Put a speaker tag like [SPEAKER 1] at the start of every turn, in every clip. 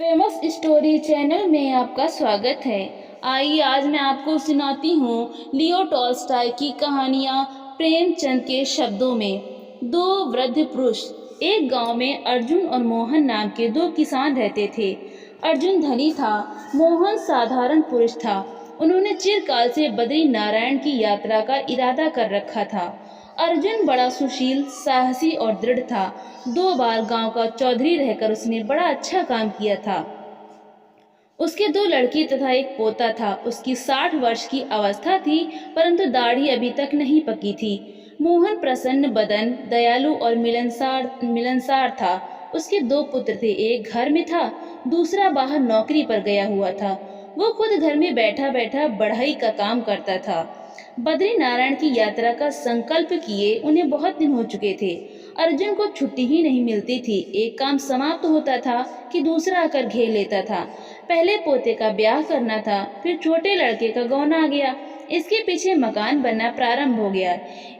[SPEAKER 1] Famous story channel में आपका स्वागत है। आइए आज मैं आपको सुनाती हूँ लियो टॉल्स्टॉय की कहानियाँ प्रेमचंद के शब्दों में। दो वृद्ध पुरुष। एक गांव में अर्जुन और मोहन नाम के दो किसान रहते थे। अर्जुन धनी था, मोहन साधारण पुरुष था। उन्होंने चिरकाल से बद्री नारायण की यात्रा का इरादा कर रखा था। अर्जुन बड़ा सुशील, साहसी और दृढ़ था। 2 बार गांव का चौधरी रहकर उसने बड़ा अच्छा काम किया था। उसके 2 लड़की तथा एक पोता था। उसकी 60 वर्ष की अवस्था थी, परंतु दाढ़ी अभी तक नहीं पकी थी। मोहन प्रसन्न बदन, दयालु और मिलनसार था। उसके 2 पुत्र थे। एक घर में था, दूसरा बाहर नौकरी पर गया हुआ था। वो खुद घर में बैठा बैठा बढ़ई का काम करता था। बद्री नारायण की यात्रा का संकल्प किए उन्हें बहुत दिन हो चुके थे। अर्जुन को छुट्टी ही नहीं मिलती थी। एक काम समाप्त होता था कि दूसरा आकर घेर लेता था। पहले पोते का ब्याह करना था, फिर छोटे लड़के का गौना आ गया। इसके पीछे मकान बनना प्रारंभ हो गया।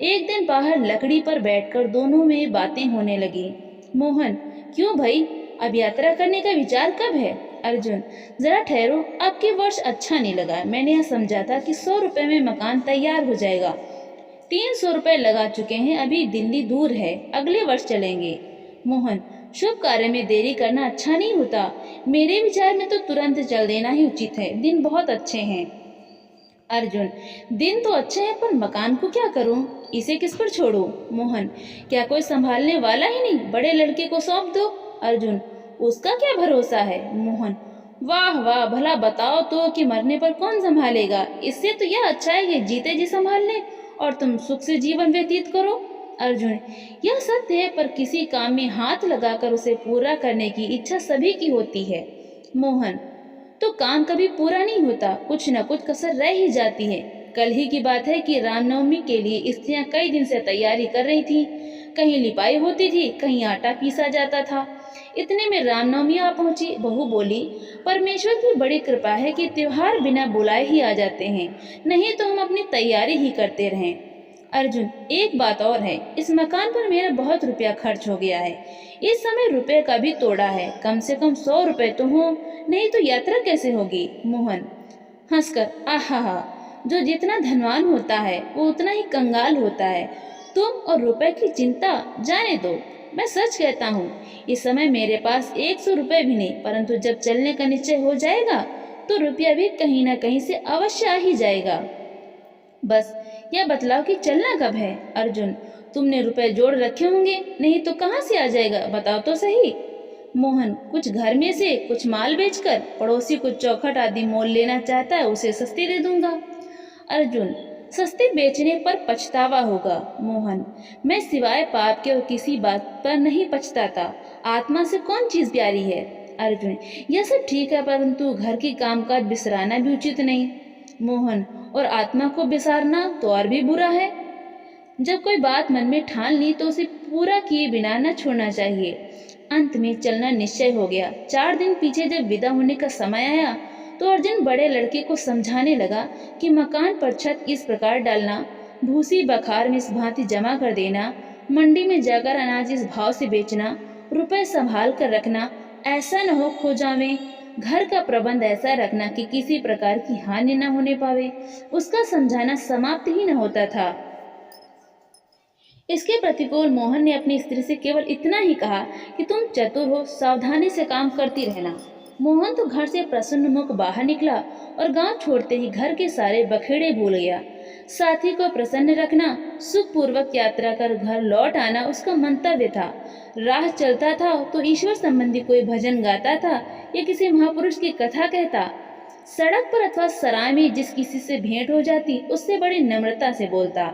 [SPEAKER 1] एक दिन बाहर लकड़ी पर बैठकर दोनों में बातें होने लगी। मोहन: क्यों भाई, अब यात्रा करने का विचार कब है? अर्जुन: जरा ठहरो, आपके वर्ष अच्छा नहीं लगा। मैंने यह समझा था कि 100 रुपए में मकान तैयार हो जाएगा। 300 रुपए लगा चुके हैं। अभी दिल्ली दूर है, अगले वर्ष चलेंगे। मोहन: शुभ कार्य में देरी करना अच्छा नहीं होता। मेरे विचार में तो तुरंत चल देना ही उचित है। दिन बहुत अच्छे हैं। अर्जुन: दिन तो अच्छे हैं, पर मकान को क्या करूं? इसे किस पर छोड़ूं? मोहन: क्या कोई संभालने वाला ही नहीं? बड़े लड़के को सौंप दो। अर्जुन: उसका क्या भरोसा है? मोहन: वाह वाह, भला बताओ तो कि मरने पर कौन संभालेगा? इससे तो यह अच्छा है कि जीते जी संभाल ले और तुम सुख से जीवन व्यतीत करो। अर्जुन: यह सत्य है, पर किसी काम में हाथ लगाकर उसे पूरा करने की इच्छा सभी की होती है। मोहन: तो काम कभी पूरा नहीं होता, कुछ न कुछ कसर रह ही जाती है। कल ही की बात है कि रामनवमी के लिए स्त्रियां कई दिन से तैयारी कर रही थीं। कहीं लिपाई होती थी, कहीं आटा पीसा जाता था। इतने में रामनवमी आ पहुंची। बहू बोली, परमेश्वर की बड़ी कृपा है कि त्योहार बिना बुलाए ही आ जाते हैं, नहीं तो हम अपनी तैयारी ही करते रहें। अर्जुन: एक बात और है, इस मकान पर मेरा बहुत रुपया खर्च हो गया है। इस समय रुपए का भी तोड़ा है। कम से कम 100 रुपए तो हो, नहीं तो यात्रा कैसे होगी? मोहन हंसकर: आहा, जो जितना धनवान होता है वो उतना ही कंगाल होता है। तुम और रुपए की चिंता जाने दो। मैं सच कहता हूँ, इस समय मेरे पास 100 रुपए भी नहीं, परंतु जब चलने का निश्चय हो जाएगा तो रुपया भी कहीं न कहीं से अवश्य आ ही जाएगा। बस यह बतलाओ कि चलना कब है? अर्जुन: तुमने रुपए जोड़ रखे होंगे, नहीं तो कहाँ से आ जाएगा, बताओ तो सही। मोहन: कुछ घर में से, कुछ माल बेचकर। पड़ोसी कुछ चौखट आदि मोल लेना चाहता है, उसे सस्ती दे दूंगा। अर्जुन: सस्ते बेचने पर पछतावा होगा। मोहन: मैं सिवाय पाप के और किसी बात पर नहीं पछताता। आत्मा से कौन चीज प्यारी है? अर्जुन: यह सब ठीक है, परंतु घर की कामकाज बिसराना भी उचित नहीं। मोहन: और आत्मा को बिसारना तो और भी बुरा है। जब कोई बात मन में ठान ली तो उसे पूरा किए बिना न छोड़ना चाहिए। अंत में चलना निश्चय हो गया। 4 दिन पीछे जब विदा होने का समय आया तो अर्जुन बड़े लड़के को समझाने लगा कि मकान पर छत इस प्रकार डालना, भूसी बखार में इस भांति जमा कर देना, मंडी में जाकर अनाज इस भाव से बेचना, रुपए संभाल कर रखना, ऐसा न हो खो जावे। घर का प्रबंध ऐसा रखना कि किसी प्रकार की हानि न होने पावे। उसका समझाना समाप्त ही न होता था। इसके प्रतिकूल मोहन ने अपनी स्त्री से केवल इतना ही कहा कि तुम चतुर हो, सावधानी से काम करती रहना। मोहन तो घर से प्रसन्न मुख बाहर निकला और गांव छोड़ते ही घर के सारे बखेड़े भूल गया। साथी को प्रसन्न रखना, सुखपूर्वक यात्रा कर घर लौट आना उसका मंतव्य था। राह चलता था तो ईश्वर संबंधी कोई भजन गाता था या किसी महापुरुष की कथा कहता। सड़क पर अथवा सराय में जिस किसी से भेंट हो जाती उससे बड़ी नम्रता से बोलता।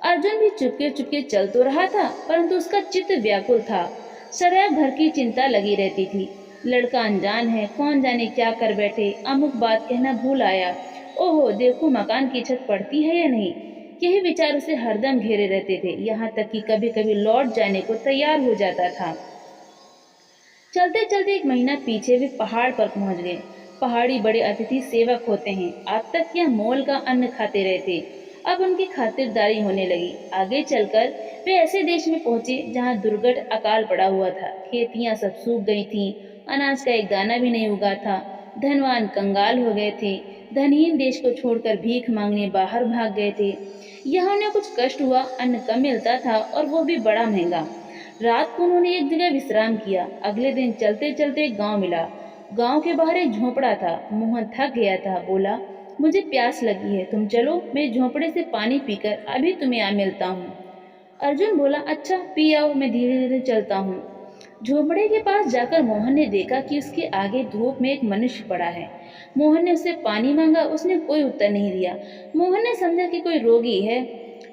[SPEAKER 1] अर्जुन भी चुपके चुपके चल तो रहा था, परंतु उसका चित्त व्याकुल था। सदैव घर की चिंता लगी रहती थी। लड़का अनजान है, कौन जाने क्या कर बैठे, अमुक बात कहना भूल आया, ओहो देखो मकान की छत पड़ती है या नहीं। यही विचार उसे हरदम घेरे रहते थे, यहाँ तक कि कभी कभी लौट जाने को तैयार हो जाता था। चलते चलते 1 महीना पीछे वे पहाड़ पर पहुंच गए। पहाड़ी बड़े अतिथि सेवक होते हैं। आज तक यह मोल का अन्न खाते रहते, अब उनकी खातिरदारी होने लगी। आगे चलकर वे ऐसे देश में पहुंचे जहां दुर्घट अकाल पड़ा हुआ था। खेतियां सब सूख गई थीं, अनाज का एक दाना भी नहीं उगा था। धनवान कंगाल हो गए थे, धनहीन देश को छोड़कर भीख मांगने बाहर भाग गए थे। यहाँ उन्हें कुछ कष्ट हुआ, अन्न कम मिलता था और वो भी बड़ा महंगा। रात को उन्होंने एक जगह विश्राम किया। अगले दिन चलते चलते एक गांव मिला। गांव के बाहर एक झोपड़ा था। मोहन थक गया था, बोला, मुझे प्यास लगी है, तुम चलो, मैं झोपड़े से पानी पीकर अभी तुम्हें आ मिलता हूँ। अर्जुन बोला, अच्छा पी आओ, मैं धीरे धीरे चलता हूँ। झोपड़े के पास जाकर मोहन ने देखा कि उसके आगे धूप में एक मनुष्य पड़ा है। मोहन ने उससे पानी मांगा, उसने कोई उत्तर नहीं दिया। मोहन ने समझा कि कोई रोगी है।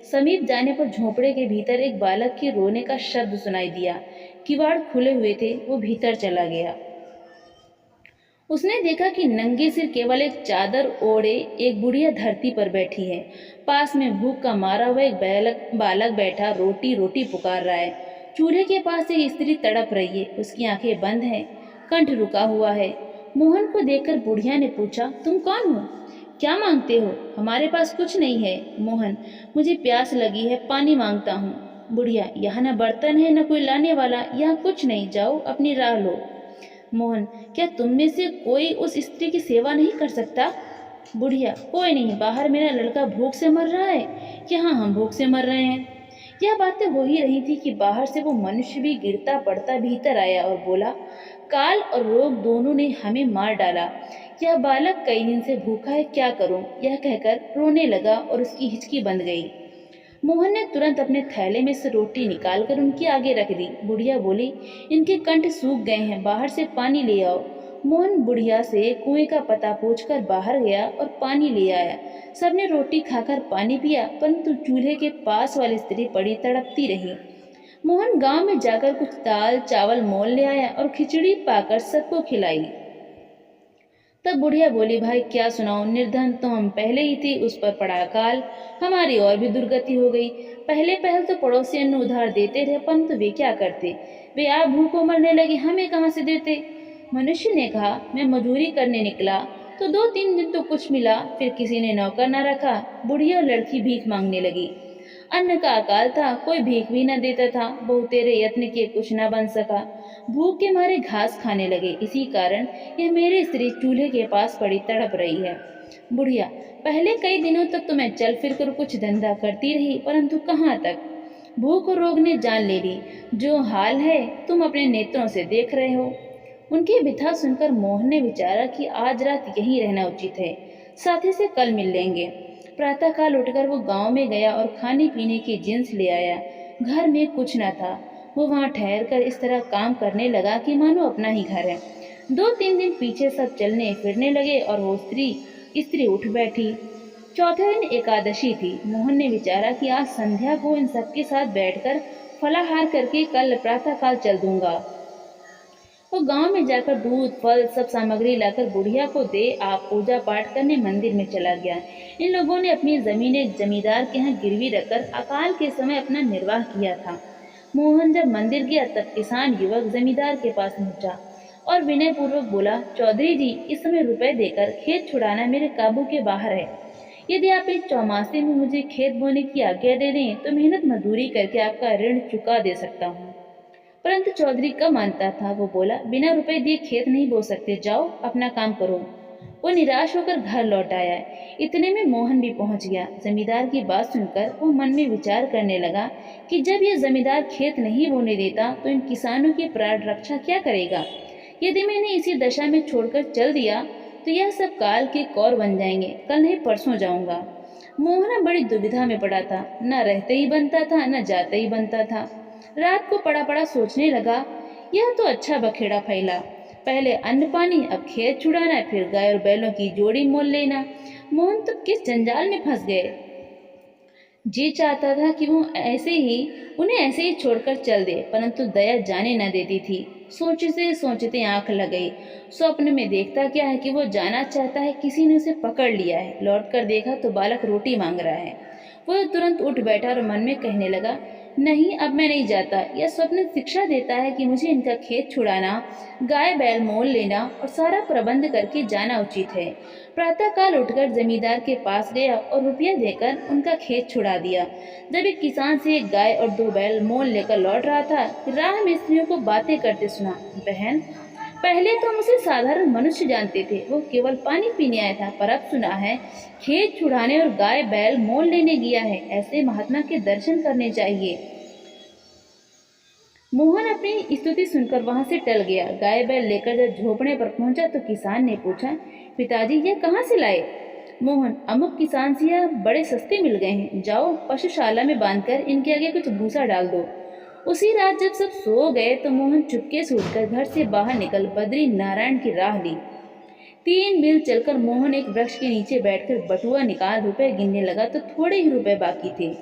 [SPEAKER 1] समीप जाने पर झोपड़े के भीतर एक बालक के रोने का शब्द सुनाई दिया। किवाड़ खुले हुए थे, वो भीतर चला गया। उसने देखा कि नंगे सिर केवल एक चादर ओढ़े एक बुढ़िया धरती पर बैठी है। पास में भूख का मारा हुआ एक बालक बैठा रोटी रोटी पुकार रहा है। चूल्हे के पास एक स्त्री तड़प रही है, उसकी आंखें बंद हैं, कंठ रुका हुआ है। मोहन को देखकर बुढ़िया ने पूछा, तुम कौन हो, क्या मांगते हो? हमारे पास कुछ नहीं है। मोहन, मुझे प्यास लगी है, पानी मांगता हूँ। बुढ़िया, यहाँ न बर्तन है न कोई लाने वाला, यहाँ कुछ नहीं, जाओ अपनी राह लो। मोहन, क्या तुम में से कोई उस स्त्री की सेवा नहीं कर सकता? बुढ़िया, कोई नहीं, बाहर मेरा लड़का भूख से मर रहा है, यहाँ हम भूख से मर रहे हैं। यह बातें हो ही रही थी कि बाहर से वो मनुष्य भी गिरता पड़ता भीतर आया और बोला, काल और रोग दोनों ने हमें मार डाला। यह बालक कई दिन से भूखा है, क्या करूं? यह कहकर रोने लगा और उसकी हिचकी बंद गई। मोहन ने तुरंत अपने थैले में से रोटी निकालकर उनके आगे रख दी। बुढ़िया बोली, इनके कंठ सूख गए हैं, बाहर से पानी ले आओ। मोहन बुढ़िया से कुएं का पता पूछकर बाहर गया और पानी ले आया। सबने रोटी खाकर पानी पिया, परंतु चूल्हे के पास वाली स्त्री पड़ी तड़पती रही। मोहन गांव में जाकर कुछ दाल चावल मोल ले आया और खिचड़ी पाकर सबको खिलाई। तब बुढ़िया बोली, भाई क्या सुनाऊं, निर्धन तो हम पहले ही थे, उस पर पड़ा अकाल, हमारी और भी दुर्गति हो गई। पहले तो पड़ोसी अन्न उधार देते थे, परंतु वे क्या करते, वे आप भूखों मरने लगे, हमें कहाँ से देते? मनुष्य ने कहा, मैं मजदूरी करने निकला तो 2-3 दिन तो कुछ मिला, फिर किसी ने नौकर न रखा। बुढ़िया और लड़की भीख मांगने लगी। अन्न का अकाल था, कोई भीख भी न देता था। बहुतेरे यत्न किए, कुछ न बन सका। भूख के मारे घास खाने लगे। इसी कारण यह मेरी स्त्री चूल्हे के पास पड़ी तड़प रही है। बुढ़िया, पहले कई दिनों तक तो मैं चल फिर कर कुछ धंधा करती रही, परंतु कहाँ तक, भूख और रोग ने जान ले ली। जो हाल है तुम अपने नेत्रों से देख रहे हो। उनकी बिथा सुनकर मोहन ने विचारा कि आज रात यहीं रहना उचित है, साथी से कल मिल लेंगे। प्रातःकाल उठकर वो गांव में गया और खाने पीने की जिन्स ले आया। घर में कुछ न था। वो वहां ठहरकर इस तरह काम करने लगा कि मानो अपना ही घर है। 2-3 दिन पीछे सब चलने फिरने लगे और वो स्त्री उठ बैठी। चौथे दिन एकादशी थी। मोहन ने विचारा कि आज संध्या को इन सबके साथ बैठकर फलाहार करके कल प्रातःकाल चल दूंगा। वो गांव में जाकर दूध फल सब सामग्री लाकर बुढ़िया को दे आप पूजा पाठ करने मंदिर में चला गया। इन लोगों ने अपनी जमीन एक जमींदार के यहाँ गिरवी रखकर अकाल के समय अपना निर्वाह किया था। मोहन जब मंदिर गया तब किसान युवक जमींदार के पास पहुंचा और विनय पूर्वक बोला, चौधरी जी, इस समय रुपए देकर खेत छुड़ाना मेरे काबू के बाहर है। यदि आप इस चौमासे में मुझे खेत बोने की आज्ञा दे दें तो मेहनत मजदूरी करके आपका ऋण चुका दे सकता हूँ। परंतु चौधरी कब मानता था। वो बोला, बिना रुपए दिए खेत नहीं बो सकते, जाओ अपना काम करो। वो निराश होकर घर लौट आया। इतने में मोहन भी पहुंच गया। जमींदार की बात सुनकर वो मन में विचार करने लगा कि जब ये जमींदार खेत नहीं बोने देता तो इन किसानों की प्राण रक्षा क्या करेगा। यदि मैंने इसी दशा में छोड़कर चल दिया तो यह सब काल के कौर बन जाएंगे, कल नहीं परसों जाऊंगा। मोहन बड़ी दुविधा में पड़ा था, न रहते ही बनता था न जाते ही बनता था। रात को पड़ा पड़ा सोचने लगा, यह तो अच्छा बखेड़ा फैला, पहले अन्न पानी, अब खेत छुड़ाना, फिर गाय और बैलों की जोड़ी मोल लेना। मोहन तो किस जंजाल में फंस गए। जी चाहता था कि वो उन्हें ऐसे ही छोड़कर चल दे, परंतु दया जाने न देती थी। सोचते सोचते आंख लग गई। स्वप्न में देखता क्या है कि वो जाना चाहता है, किसी ने उसे पकड़ लिया है। लौट कर देखा तो बालक रोटी मांग रहा है। वो तुरंत उठ बैठा और मन में कहने लगा, नहीं, अब मैं नहीं जाता। यह स्वप्न शिक्षा देता है कि मुझे इनका खेत छुड़ाना, गाय बैल मोल लेना और सारा प्रबंध करके जाना उचित है। प्रातःकाल उठकर जमींदार के पास गया और रुपया देकर उनका खेत छुड़ा दिया। जब एक किसान से एक गाय और 2 बैल मोल लेकर लौट रहा था, राह में स्त्रियों को बातें करते सुना। बहन, पहले तो हम उसे साधारण मनुष्य जानते थे, वो केवल पानी पीने आया था, पर अब सुना है खेत छुड़ाने और गाय बैल मोल लेने गया है। ऐसे महात्मा के दर्शन करने चाहिए। मोहन अपनी स्तुति सुनकर वहां से टल गया। गाय बैल लेकर जब झोपड़े पर पहुंचा तो किसान ने पूछा, पिताजी ये कहाँ से लाए? मोहन, अमुक किसान से यह बड़े सस्ते मिल गए हैं, जाओ पशुशाला में बांधकर इनके आगे कुछ भूसा डाल दो। उसी रात जब सब सो गए तो मोहन चुपके से उठकर घर से बाहर निकल बद्री नारायण की राह ली। 3 मील चलकर मोहन एक वृक्ष के नीचे बैठकर बटुआ निकाल रुपए गिनने लगा तो थोड़े ही रुपए बाकी थे।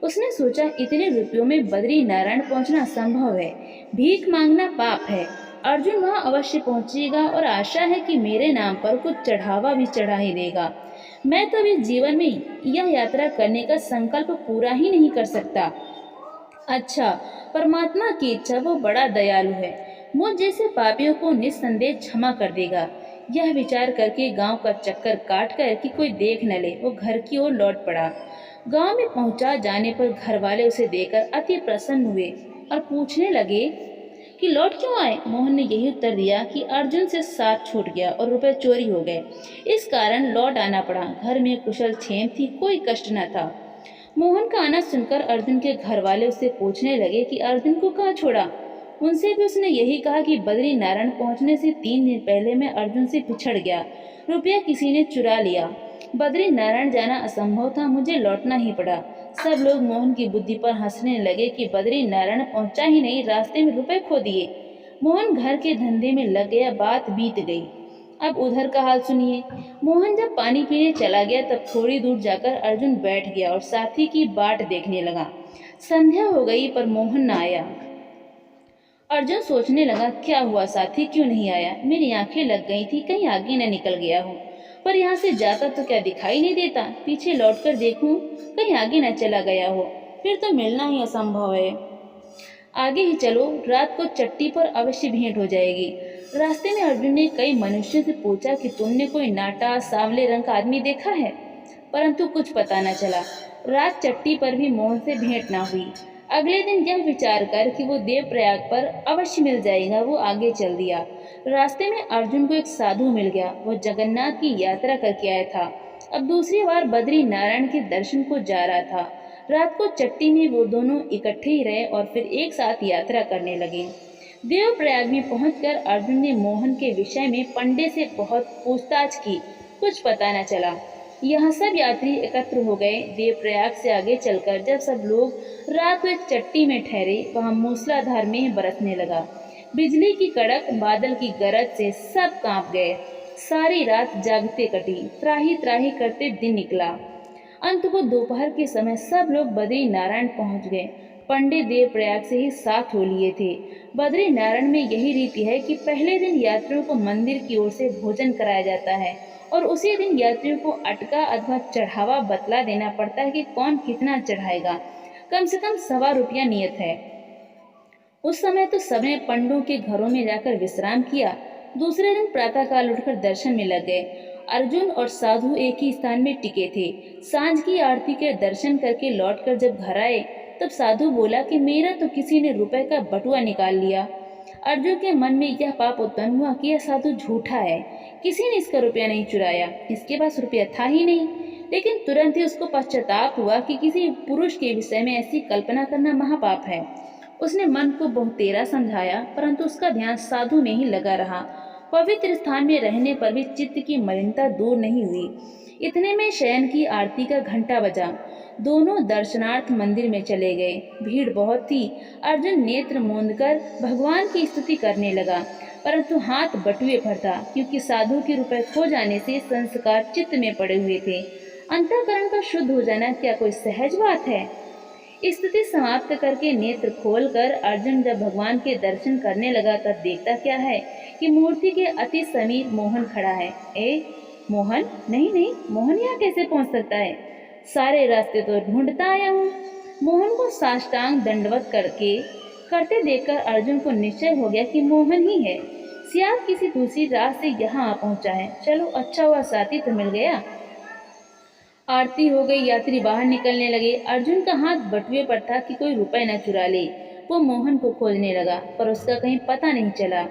[SPEAKER 1] उसने सोचा, इतने रुपयों में बद्री नारायण पहुंचना संभव है, भीख मांगना पाप है। अर्जुन वहां अवश्य पहुंचेगा और आशा है कि मेरे नाम पर कुछ चढ़ावा भी चढ़ा ही देगा। मैं तो इस जीवन में यह यात्रा करने का संकल्प पूरा ही नहीं कर सकता। अच्छा, परमात्मा की इच्छा, वो बड़ा दयालु है, मुझ जैसे पापियों को निस्संदेह क्षमा कर देगा। यह विचार करके गांव का चक्कर काट कर कि कोई देख न ले, वो घर की ओर लौट पड़ा। गांव में पहुंचा जाने पर घर वाले उसे देखकर अति प्रसन्न हुए और पूछने लगे कि लौट क्यों आए। मोहन ने यही उत्तर दिया कि अर्जुन से साथ छूट गया और रुपए चोरी हो गए, इस कारण लौट आना पड़ा। घर में कुशल क्षेम थी, कोई कष्ट न था। मोहन का आना सुनकर अर्जुन के घर वाले उससे पूछने लगे कि अर्जुन को कहाँ छोड़ा। उनसे भी उसने यही कहा कि बद्री नारायण पहुंचने से 3 दिन पहले मैं अर्जुन से बिछड़ गया, रुपया किसी ने चुरा लिया। बद्री नारायण जाना असंभव था, मुझे लौटना ही पड़ा। सब लोग मोहन की बुद्धि पर हंसने लगे कि बद्री नारायण पहुंचा ही नहीं, रास्ते में रुपए खो दिए। मोहन घर के धंधे में लग गया, बात बीत गई। अब उधर का हाल सुनिए। मोहन जब पानी पीने चला गया तब थोड़ी दूर जाकर अर्जुन बैठ गया और साथी की बाट देखने लगा। संध्या हो गई पर मोहन न आया। अर्जुन सोचने लगा, क्या हुआ, साथी क्यों नहीं आया? मेरी आंखें लग गई थी, कहीं आगे न निकल गया हो। पर यहाँ से जाता तो क्या दिखाई नहीं देता, पीछे लौटकर देखूं कहीं आगे न चला गया हो, फिर तो मिलना ही असंभव है। आगे ही चलो, रात को चट्टी पर अवश्य भेंट हो जाएगी। रास्ते में अर्जुन ने कई मनुष्यों से पूछा कि तुमने कोई नाटा सांवले रंग का आदमी देखा है, परंतु कुछ पता न चला। रात चट्टी पर भी मोहन से भेंट ना हुई। अगले दिन यह विचार कर कि वो देवप्रयाग पर अवश्य मिल जाएगा, वो आगे चल दिया। रास्ते में अर्जुन को एक साधु मिल गया, वो जगन्नाथ की यात्रा करके आया था, अब दूसरी बार बद्री नारायण के दर्शन को जा रहा था। रात को चट्टी में वो दोनों इकट्ठे ही रहे और फिर एक साथ यात्रा करने लगे। देवप्रयाग में पहुंचकर अर्जुन ने मोहन के विषय में पंडित से बहुत पूछताछ की, कुछ पता न चला। यहाँ सब यात्री एकत्र हो गए। देवप्रयाग से आगे चलकर जब सब लोग रात को एक चट्टी में ठहरे, वहाँ मूसलाधार में बरसने लगा। बिजली की कड़क, बादल की गरज से सब कांप गए। सारी रात जागते कटी, त्राही त्राही करते दिन निकला। अंत को दोपहर के समय सब लोग बद्री नारायण पहुंच गए। पंडित देवप्रयाग से ही साथ हो लिए थे। बद्री नारायण में यही रीति है कि पहले दिन यात्रियों को मंदिर की ओर से भोजन कराया जाता है और उसी दिन यात्रियों को अटका अथवा चढ़ावा बतला देना पड़ता है कि कौन कितना चढ़ाएगा। कम से कम 1.25 रुपया नियत है। उस समय तो सबने पंडों के घरों में जाकर विश्राम किया। दूसरे दिन प्रातःकाल उठकर दर्शन में लग गए। अर्जुन और साधु एक ही स्थान में टिके थे। सांझ की आरती के दर्शन करके लौटकर जब घर आए तब साधु बोला कि मेरा तो किसी ने रुपए का बटुआ निकाल लिया। अर्जुन के मन में यह पाप उत्पन्न हुआ कि यह साधु झूठा है, किसी ने इसका रुपया नहीं चुराया, इसके पास रुपया था ही नहीं। लेकिन तुरंत ही उसको पश्चाताप हुआ कि किसी पुरुष के विषय में ऐसी कल्पना करना महापाप है। उसने मन को बहुतेरा समझाया, परंतु उसका ध्यान साधु में ही लगा रहा। पवित्र स्थान में रहने पर भी चित्त की मलिनता दूर नहीं हुई। इतने में शयन की आरती का घंटा बजा। दोनों दर्शनार्थ मंदिर में चले गए। भीड़ बहुत थी। अर्जुन नेत्र मूंद कर भगवान की स्तुति करने लगा, परंतु हाथ बटुए पर था, क्योंकि साधु के रुपए खो जाने से संस्कार चित्त में पड़े हुए थे। अंतःकरण का शुद्ध हो जाना क्या कोई सहज बात है? स्तुति समाप्त करके नेत्र खोलकर अर्जुन जब भगवान के दर्शन करने लगा तब देखता क्या है कि मूर्ति के अति समीप मोहन खड़ा है। मोहन? नहीं नहीं, मोहन यहाँ कैसे पहुँच सकता है? सारे रास्ते तो ढूंढता आया हूँ। मोहन को साष्टांग दंडवत करते देखकर अर्जुन को निश्चय हो गया कि मोहन ही है। सियार किसी दूसरी राह से यहाँ आ पहुँचा है। चलो अच्छा हुआ साथी तो मिल गया। आरती हो गई, यात्री बाहर निकलने लगे। अर्जुन का हाथ बटुए पर था कि कोई रुपए न चुरा ले। वो मोहन को खोजने लगा, पर उसका कहीं पता नहीं चला।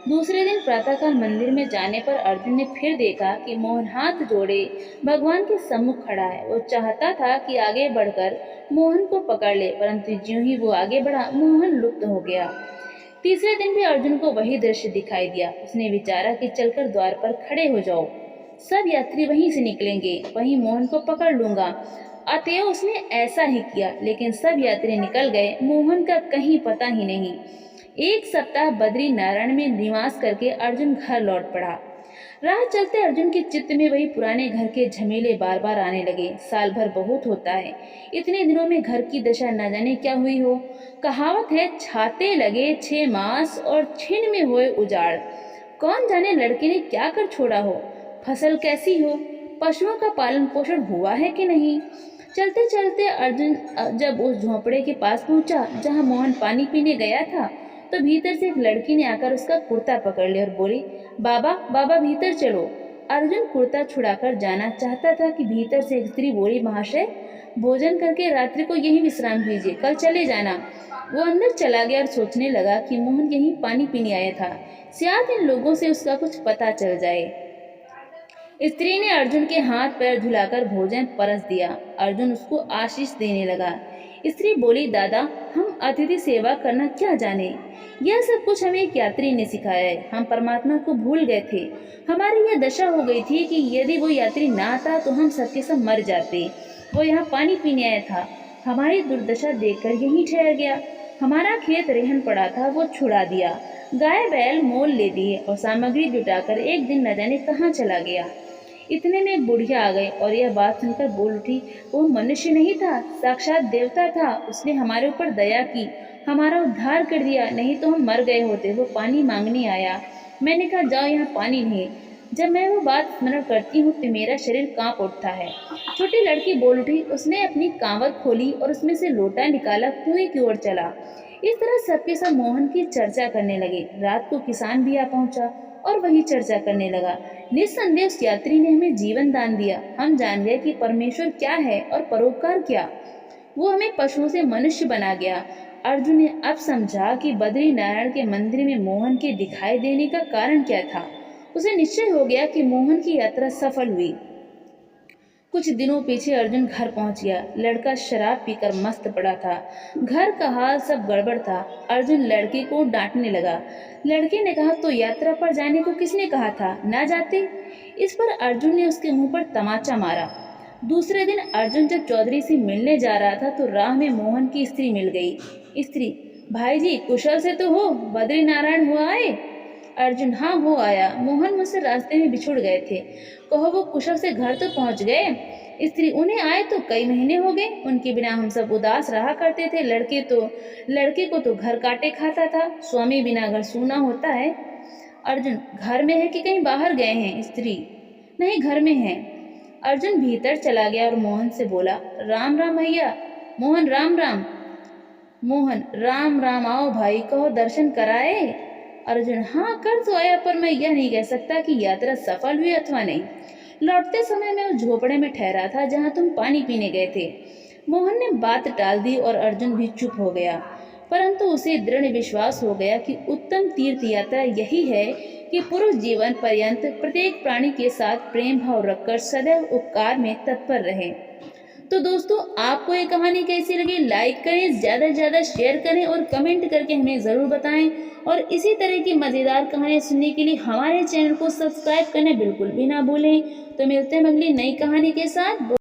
[SPEAKER 1] दूसरे दिन प्रातःकाल मंदिर में जाने पर अर्जुन ने फिर देखा कि मोहन हाथ जोड़े भगवान के सम्मुख खड़ा है। वो चाहता था कि आगे बढ़कर मोहन को पकड़ ले, परंतु ज्यों ही वो आगे बढ़ा मोहन लुप्त हो गया। तीसरे दिन भी अर्जुन को वही दृश्य दिखाई दिया। उसने विचारा कि चलकर द्वार पर खड़े हो जाओ, सब यात्री वहीं से निकलेंगे, वहीं मोहन को पकड़ लूंगा। अतएव उसने ऐसा ही किया, लेकिन सब यात्री निकल गए, मोहन का कहीं पता ही नहीं। एक सप्ताह बद्री नारायण में निवास करके अर्जुन घर लौट पड़ा। राह चलते अर्जुन के चित्त में वही पुराने घर के झमेले बार बार आने लगे। साल भर बहुत होता है, इतने दिनों में घर की दशा न जाने क्या हुई हो। कहावत है, छाते लगे 6 मास और छिन में हुए उजाड़। कौन जाने लड़के ने क्या कर छोड़ा हो, फसल कैसी हो, पशुओं का पालन पोषण हुआ है कि नहीं। चलते चलते अर्जुन जब उस झोंपड़े के पास पहुंचा जहां मोहन पानी पीने गया था, तो भीतर से एक लड़की ने आकर उसका कुर्ता पकड़ लिया और बोली, बाबा बाबा भीतर चलो। अर्जुन कुर्ता छुड़ाकर जाना चाहता था कि भीतर से एक स्त्री बोली, महाशय भोजन करके रात्रि को यहीं विश्राम कीजिए, कल चले जाना। वो अंदर चला गया और सोचने लगा कि मोहन यहीं पानी पीने आया था, शायद इन लोगों से उसका कुछ पता चल जाए। स्त्री ने अर्जुन के हाथ पैर धुलाकर भोजन परस दिया। अर्जुन उसको आशीष देने लगा। स्त्री बोली, दादा हम अतिथि सेवा करना क्या जाने, यह सब कुछ हमें एक यात्री ने सिखाया है। हम परमात्मा को भूल गए थे, हमारी यह दशा हो गई थी कि यदि वो यात्री ना आता तो हम सबके सब मर जाते। वो यहाँ पानी पीने आया था, हमारी दुर्दशा देखकर यहीं ठहर गया। हमारा खेत रेहन पड़ा था, वो छुड़ा दिया, गाय बैल मोल ले दिए और सामग्री जुटाकर एक दिन न जाने कहाँ चला गया। इतने में एक बुढ़िया आ गई और यह बात सुनकर बोल उठी, वो मनुष्य नहीं था, साक्षात देवता था। उसने हमारे ऊपर दया की, हमारा उद्धार कर दिया, नहीं तो हम मर गए होते। वो पानी मांगने आया, मैंने कहा जाओ यहाँ पानी नहीं। जब मैं वो बात स्मरण करती हूँ तो मेरा शरीर कांप उठता है। छोटी लड़की बोल उठी, उसने अपनी कांवर खोली और उसमें से लोटा निकाला, कुएं की ओर चला। इस तरह सबके सब मोहन की चर्चा करने लगे। रात को किसान भी आ पहुंचा और वही चर्चा करने लगा। निस्संदेह उस यात्री ने हमें जीवन दान दिया। हम जान गए कि परमेश्वर क्या है और परोपकार क्या। वो हमें पशुओं से मनुष्य बना गया। अर्जुन ने अब समझा कि बद्री नारायण के मंदिर में मोहन के दिखाई देने का कारण क्या था। उसे निश्चय हो गया कि मोहन की यात्रा सफल हुई। कुछ दिनों पीछे अर्जुन घर पहुंच गया। लड़का शराब पीकर मस्त पड़ा था। घर का हाल सब गड़बड़ था। अर्जुन लड़के को डांटने लगा। लड़के ने कहा, तो यात्रा पर जाने को किसने कहा था, ना जाते। इस पर अर्जुन ने उसके मुंह पर तमाचा मारा। दूसरे दिन अर्जुन जब चौधरी से मिलने जा रहा था तो राह में मोहन की स्त्री मिल गई। स्त्री, भाई जी कुशल से तो हो, बद्री नारायण हो आए। अर्जुन, हाँ हो आया, मोहन मुझसे रास्ते में बिछुड़ गए थे, कहो वो कुशल से घर तो पहुंच गए। स्त्री, उन्हें आए तो कई महीने हो गए, उनके बिना हम सब उदास रहा करते थे। लड़के को तो घर काटे खाता था, स्वामी बिना घर सूना होता है। अर्जुन, घर में है कि कहीं बाहर गए हैं। स्त्री, नहीं घर में है। अर्जुन भीतर चला गया और मोहन से बोला, राम राम भैया। मोहन, राम राम। मोहन, राम राम, आओ भाई, कहो दर्शन कराए। अर्जुन, हाँ कर तो आया, पर मैं यह नहीं कह सकता कि यात्रा सफल हुई अथवा नहीं। लौटते समय मैं उस झोपड़े में ठहरा था जहाँ तुम पानी पीने गए थे। मोहन ने बात टाल दी और अर्जुन भी चुप हो गया। परंतु उसे दृढ़ विश्वास हो गया कि उत्तम तीर्थ यात्रा यही है कि पुरुष जीवन पर्यंत प्रत्येक प्राणी के साथ प्रेम भाव रखकर सदैव उपकार में तत्पर रहे। तो दोस्तों, आपको ये कहानी कैसी लगी, लाइक करें, ज़्यादा से ज़्यादा शेयर करें और कमेंट करके हमें ज़रूर बताएं। और इसी तरह की मज़ेदार कहानियाँ सुनने के लिए हमारे चैनल को सब्सक्राइब करना बिल्कुल भी ना भूलें। तो मिलते हैं अगली नई कहानी के साथ।